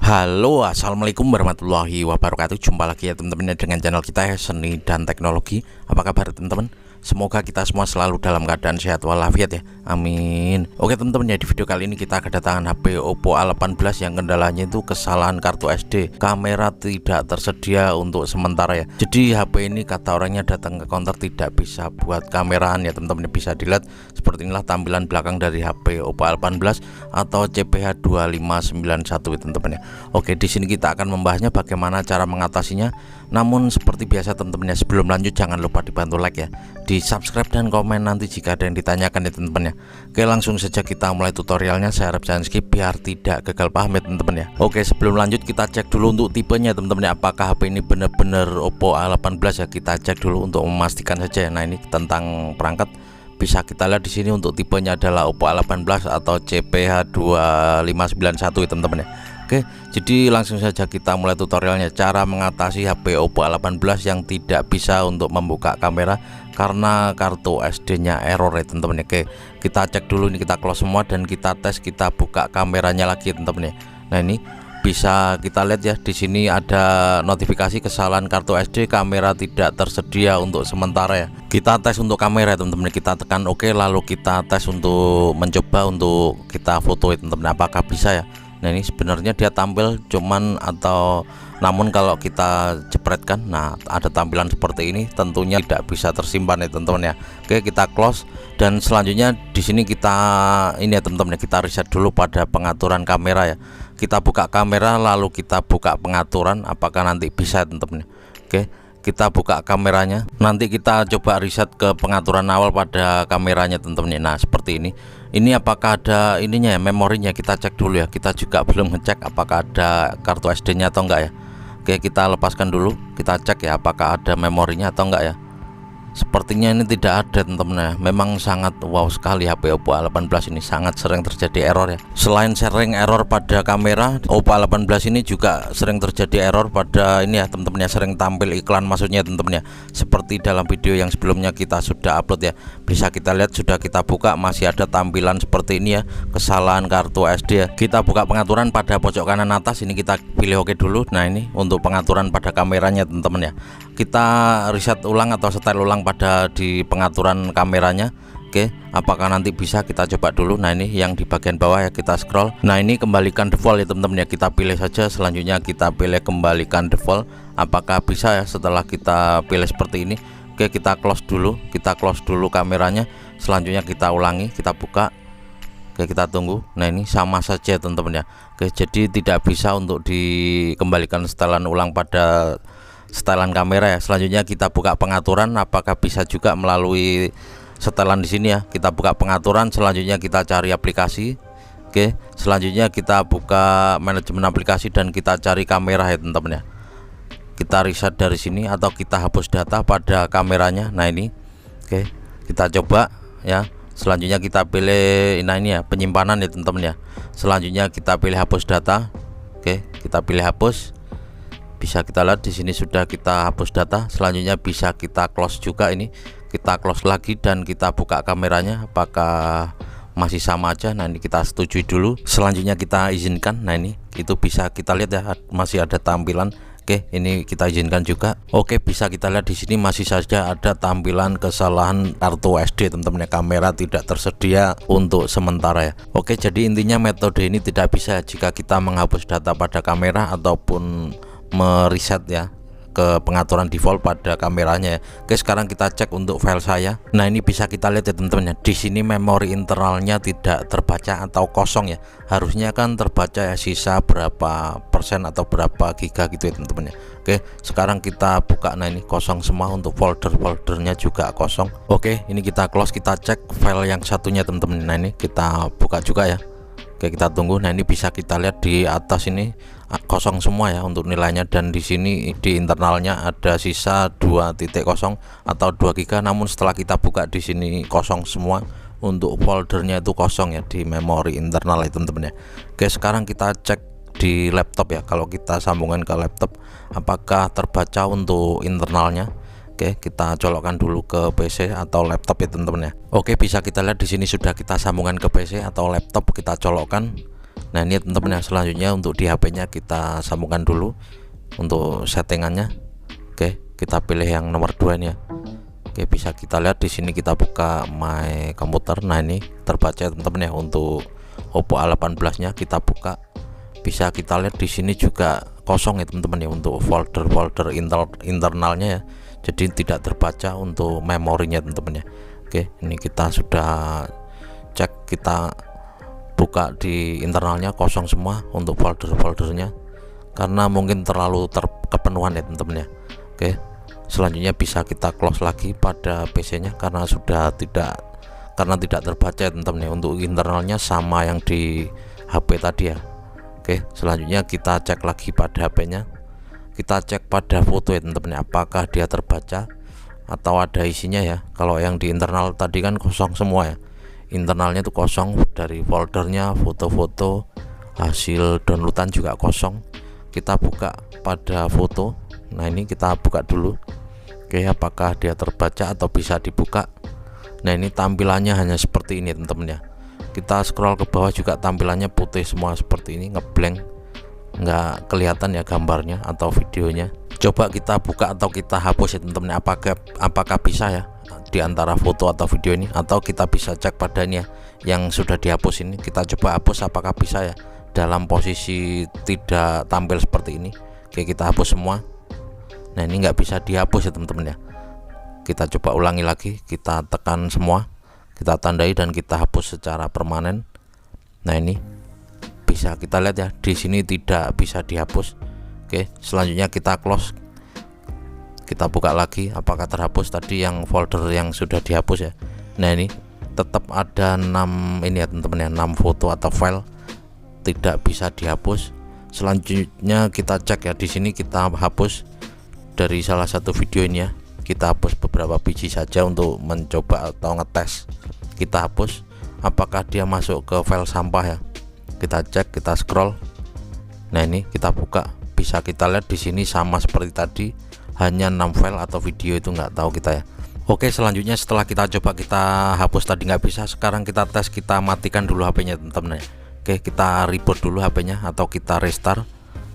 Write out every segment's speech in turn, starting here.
Halo, assalamualaikum warahmatullahi wabarakatuh. Jumpa lagi ya teman-teman dengan channel kita ya, Seni dan Teknologi. Apa kabar teman-teman? Semoga kita semua selalu dalam keadaan sehat walafiat ya, amin. Oke teman-teman ya, di video kali ini kita kedatangan HP Oppo A18 yang kendalanya itu kesalahan kartu SD, kamera tidak tersedia untuk sementara ya. Jadi HP ini kata orangnya datang ke counter tidak bisa buat kameraan ya teman-teman. Bisa dilihat seperti inilah tampilan belakang dari HP Oppo A18 atau CPH2591 ya teman-teman ya. Oke, di sini kita akan membahasnya bagaimana cara mengatasinya. Namun seperti biasa teman-teman ya, sebelum lanjut jangan lupa dibantu like ya, di subscribe dan komen nanti jika ada yang ditanyakan ya teman-teman ya. Oke, langsung saja kita mulai tutorialnya. Saya harap jangan skip biar tidak gagal paham ya teman-teman ya. Oke, sebelum lanjut kita cek dulu untuk tipenya teman-teman ya, apakah HP ini benar-benar Oppo A18 ya. Kita cek dulu untuk memastikan saja ya. Nah, ini tentang perangkat bisa kita lihat di sini untuk tipenya adalah Oppo A18 atau CPH2591 ya teman-teman ya. Oke, jadi langsung saja kita mulai tutorialnya, cara mengatasi HP Oppo A18 yang tidak bisa untuk membuka kamera karena kartu SD-nya error ya teman-teman. Oke, kita cek dulu, ini kita close semua dan kita tes, kita buka kameranya lagi teman-teman ya. Nah, ini bisa kita lihat ya, di sini ada notifikasi kesalahan kartu SD, kamera tidak tersedia untuk sementara ya. Kita tes untuk kamera teman-teman, kita tekan oke, lalu kita tes untuk mencoba untuk kita foto ya teman-teman, apakah bisa ya. Nah, ini sebenarnya dia tampil cuman atau namun kalau kita jepretkan, nah ada tampilan seperti ini, tentunya tidak bisa tersimpan ya teman-teman ya. Oke, kita close dan selanjutnya di sini kita ini ya teman-teman, kita reset dulu pada pengaturan kamera ya. Kita buka kamera lalu kita buka pengaturan, apakah nanti bisa ya teman-teman. Oke, kita buka kameranya, nanti kita coba reset ke pengaturan awal pada kameranya teman-teman. Nah, seperti ini apakah ada ininya ya, memorinya kita cek dulu ya. Kita juga belum ngecek apakah ada kartu SD nya atau enggak ya. Oke, kita lepaskan dulu, kita cek ya apakah ada memorinya atau enggak ya. Sepertinya ini tidak ada teman-teman ya. Memang sangat wow sekali HP Oppo A18 ini, sangat sering terjadi error ya. Selain sering error pada kamera, Oppo A18 ini juga sering terjadi error pada ini ya teman-teman ya, sering tampil iklan maksudnya teman-teman ya. Seperti dalam video yang sebelumnya kita sudah upload ya, bisa kita lihat sudah kita buka, masih ada tampilan seperti ini ya, kesalahan kartu SD ya. Kita buka pengaturan pada pojok kanan atas, ini kita pilih oke dulu. Nah, ini untuk pengaturan pada kameranya teman-teman ya. Kita reset ulang atau setel ulang pada di pengaturan kameranya. Oke, apakah nanti bisa, kita coba dulu. Nah, ini yang di bagian bawah ya, kita scroll. Nah, ini kembalikan default ya teman-teman ya, kita pilih saja. Selanjutnya kita pilih kembalikan default, apakah bisa ya setelah kita pilih seperti ini. Oke, kita close dulu kameranya. Selanjutnya kita ulangi, kita buka. Oke, kita tunggu. Nah, ini sama saja teman-teman ya. Oke, jadi tidak bisa untuk dikembalikan setelan ulang pada setelan kamera ya. Selanjutnya kita buka pengaturan, apakah bisa juga melalui setelan di sini ya. Kita buka pengaturan, selanjutnya kita cari aplikasi. Oke, selanjutnya kita buka manajemen aplikasi dan kita cari kamera ya teman-teman ya. Kita reset dari sini atau kita hapus data pada kameranya. Nah, ini oke, kita coba ya. Selanjutnya kita pilih ini ya, penyimpanan ya teman-teman ya. Selanjutnya kita pilih hapus data. Oke, kita pilih hapus. Bisa kita lihat di sini sudah kita hapus data. Selanjutnya bisa kita close juga, ini kita close lagi dan kita buka kameranya, apakah masih sama aja. Nah, ini kita setujui dulu, selanjutnya kita izinkan. Nah, ini itu bisa kita lihat ya, masih ada tampilan. Oke, ini kita izinkan juga. Oke, bisa kita lihat di sini masih saja ada tampilan kesalahan kartu SD teman-teman ya, kamera tidak tersedia untuk sementara ya. Oke, jadi intinya metode ini tidak bisa jika kita menghapus data pada kamera ataupun mereset ya ke pengaturan default pada kameranya ya. Oke, sekarang kita cek untuk file saya. Nah, ini bisa kita lihat ya teman-teman ya, di sini memori internalnya tidak terbaca atau kosong ya. Harusnya kan terbaca ya, sisa berapa persen atau berapa giga gitu ya teman-teman ya. Oke, sekarang kita buka. Nah, ini kosong semua, untuk folder-foldernya juga kosong. Oke, ini kita close, kita cek file yang satunya teman-teman. Nah, ini kita buka juga ya. Oke, kita tunggu. Nah, ini bisa kita lihat di atas ini kosong semua ya untuk nilainya, dan di sini di internalnya ada sisa 2.0 atau 2 GB. Namun setelah kita buka di sini kosong semua, untuk foldernya itu kosong ya di memori internal itu teman-teman ya. Oke, sekarang kita cek di laptop ya. Kalau kita sambungkan ke laptop, apakah terbaca untuk internalnya. Oke, kita colokkan dulu ke PC atau laptop ya teman-teman ya. Oke, bisa kita lihat di sini sudah kita sambungkan ke PC atau laptop, kita colokkan. Nah ini teman-teman ya, selanjutnya untuk di HP-nya kita sambungkan dulu untuk settingannya. Oke, kita pilih yang nomor 2 ini ya. Oke, bisa kita lihat di sini, kita buka My Computer. Nah ini terbaca teman-teman ya, untuk Oppo A18-nya kita buka. Bisa kita lihat di sini juga kosong ya teman-teman ya, untuk folder-folder internalnya ya. Jadi tidak terbaca untuk memorinya teman-teman ya. Oke, ini kita sudah cek, kita buka di internalnya kosong semua untuk folder-foldernya, karena mungkin terlalu kepenuhan ya teman-teman ya. Oke, selanjutnya bisa kita close lagi pada PC-nya karena tidak terbaca ya teman-teman ya. Untuk internalnya sama yang di HP tadi ya. Oke, selanjutnya kita cek lagi pada HP-nya, kita cek pada foto ya teman-teman ya, apakah dia terbaca atau ada isinya ya. Kalau yang di internal tadi kan kosong semua ya, internalnya itu kosong, dari foldernya, foto-foto, hasil downloadan juga kosong. Kita buka pada foto. Nah ini kita buka dulu. Oke, apakah dia terbaca atau bisa dibuka. Nah ini tampilannya hanya seperti ini teman-teman ya. Kita scroll ke bawah juga tampilannya putih semua seperti ini, ngeblank, nggak kelihatan ya gambarnya atau videonya. Coba kita buka atau kita hapus ya teman-teman, apakah bisa ya di antara foto atau video ini, atau kita bisa cek padanya yang sudah dihapus ini. Kita coba hapus apakah bisa ya dalam posisi tidak tampil seperti ini. Oke, kita hapus semua. Nah ini nggak bisa dihapus ya teman-teman ya. Kita coba ulangi lagi, kita tekan semua, kita tandai dan kita hapus secara permanen. Nah ini bisa kita lihat ya, di sini tidak bisa dihapus. Oke, selanjutnya kita close, kita buka lagi apakah terhapus tadi yang folder yang sudah dihapus ya. Nah ini tetap ada 6 ini ya teman-teman ya, 6 foto atau file tidak bisa dihapus. Selanjutnya kita cek ya, di sini kita hapus dari salah satu video ini ya, kita hapus beberapa biji saja untuk mencoba atau ngetes. Kita hapus apakah dia masuk ke file sampah ya. Kita cek, kita scroll. Nah ini kita buka, bisa kita lihat di sini sama seperti tadi, hanya 6 file atau video, itu nggak tahu kita ya. Oke, selanjutnya setelah kita coba kita hapus tadi nggak bisa, sekarang kita tes, kita matikan dulu HP-nya teman-teman ya. Oke, kita reboot dulu HP-nya atau kita restart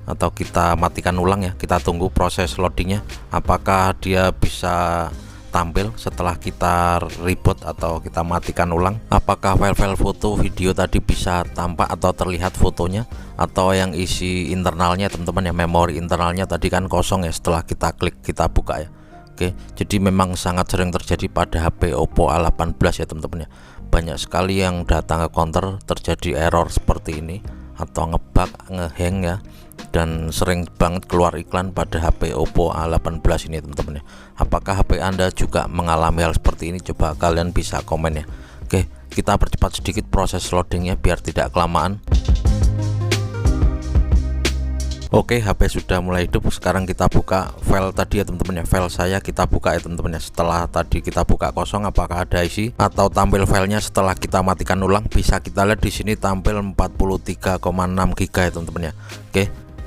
atau kita matikan ulang ya. Kita tunggu proses loadingnya, apakah dia bisa tampil setelah kita reboot atau kita matikan ulang. Apakah file-file foto video tadi bisa tampak atau terlihat fotonya, atau yang isi internalnya teman-teman ya, memori internalnya tadi kan kosong ya setelah kita klik, kita buka ya. Oke, jadi memang sangat sering terjadi pada HP Oppo A18 ya teman-teman ya. Banyak sekali yang datang ke counter terjadi error seperti ini, atau ngebug, ngehang ya, dan sering banget keluar iklan pada HP Oppo A18 ini teman-teman ya. Apakah HP Anda juga mengalami hal seperti ini? Coba kalian bisa komen ya. Oke, kita percepat sedikit proses loadingnya biar tidak kelamaan. Oke, HP sudah mulai hidup. Sekarang kita buka file tadi ya teman-teman ya, file saya kita buka ya teman-teman ya. Setelah tadi kita buka kosong, apakah ada isi atau tampil filenya setelah kita matikan ulang? Bisa kita lihat di sini tampil 43,6 GB ya teman-teman ya. Oke,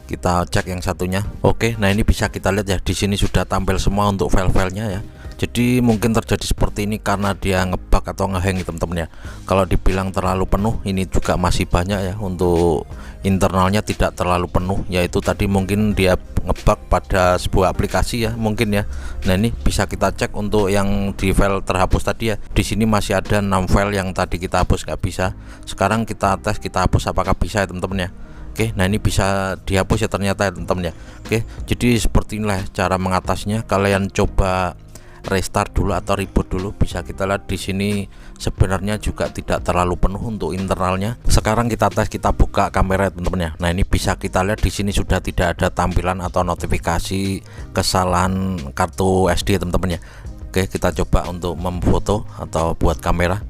kita cek yang satunya. Oke, nah ini bisa kita lihat ya, di sini sudah tampil semua untuk file-filenya ya. Jadi mungkin terjadi seperti ini karena dia ngebug atau ngehang teman-teman ya. Kalau dibilang terlalu penuh, ini juga masih banyak ya, untuk internalnya tidak terlalu penuh, yaitu tadi mungkin dia ngebug pada sebuah aplikasi ya mungkin ya. Nah ini bisa kita cek untuk yang di file terhapus tadi ya. Di sini masih ada 6 file yang tadi kita hapus nggak bisa. Sekarang kita tes, kita hapus apakah bisa ya teman-teman ya. Oke, nah ini bisa dihapus ya ternyata ya teman-teman ya. Oke, jadi seperti inilah cara mengatasinya. Kalian coba restart dulu atau reboot dulu. Bisa kita lihat di sini sebenarnya juga tidak terlalu penuh untuk internalnya. Sekarang kita tes, kita buka kamera teman-teman ya. Nah ini bisa kita lihat di sini sudah tidak ada tampilan atau notifikasi kesalahan kartu SD teman-teman ya. Oke, kita coba untuk memfoto atau buat kamera.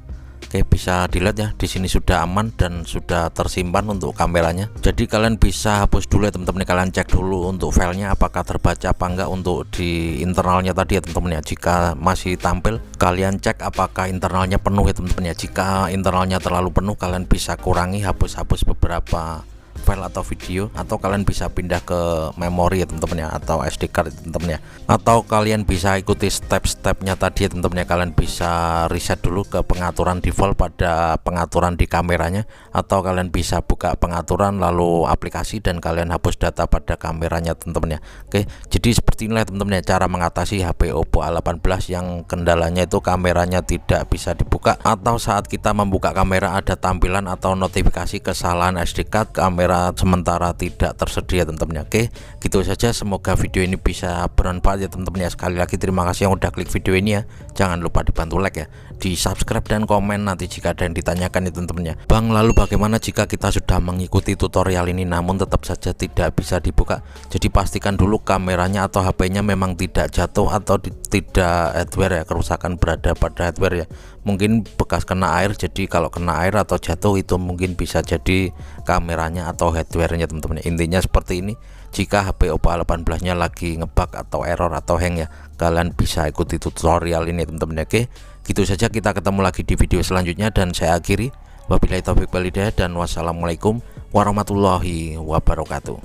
Oke, bisa dilihat ya, di sini sudah aman dan sudah tersimpan untuk kameranya. Jadi kalian bisa hapus dulu ya teman-teman. Kalian cek dulu untuk filenya apakah terbaca apa enggak untuk di internalnya tadi ya teman-teman ya. Jika masih tampil, kalian cek apakah internalnya penuh ya teman-teman ya. Jika internalnya terlalu penuh, kalian bisa kurangi, hapus beberapa file atau video, atau kalian bisa pindah ke memori ya teman-teman ya, atau SD card ya teman-teman ya, atau kalian bisa ikuti step-stepnya tadi ya teman-teman ya. Kalian bisa reset dulu ke pengaturan default pada pengaturan di kameranya, atau kalian bisa buka pengaturan lalu aplikasi dan kalian hapus data pada kameranya teman-teman ya. Oke, jadi seperti inilah teman-teman ya cara mengatasi HP Oppo A18 yang kendalanya itu kameranya tidak bisa dibuka, atau saat kita membuka kamera ada tampilan atau notifikasi kesalahan SD card, kamera sementara tidak tersedia teman-teman ya. Oke, gitu saja, semoga video ini bisa bermanfaat ya teman-teman ya. Sekali lagi terima kasih yang udah klik video ini ya, jangan lupa dibantu like ya, di subscribe dan komen nanti jika ada yang ditanyakan ya teman-teman ya. Bang, lalu bagaimana jika kita sudah mengikuti tutorial ini namun tetap saja tidak bisa dibuka? Jadi pastikan dulu kameranya atau HP-nya memang tidak jatuh atau tidak hardware ya, kerusakan berada pada hardware ya, mungkin bekas kena air. Jadi kalau kena air atau jatuh itu mungkin bisa jadi kameranya atau hardware-nya teman-teman. Intinya seperti ini, jika HP Oppo A18 nya lagi ngebug atau error atau hang ya, kalian bisa ikuti tutorial ini teman-teman. Oke, gitu saja, kita ketemu lagi di video selanjutnya dan saya akhiri, wabillahi taufiq wal hidayah dan wassalamualaikum warahmatullahi wabarakatuh.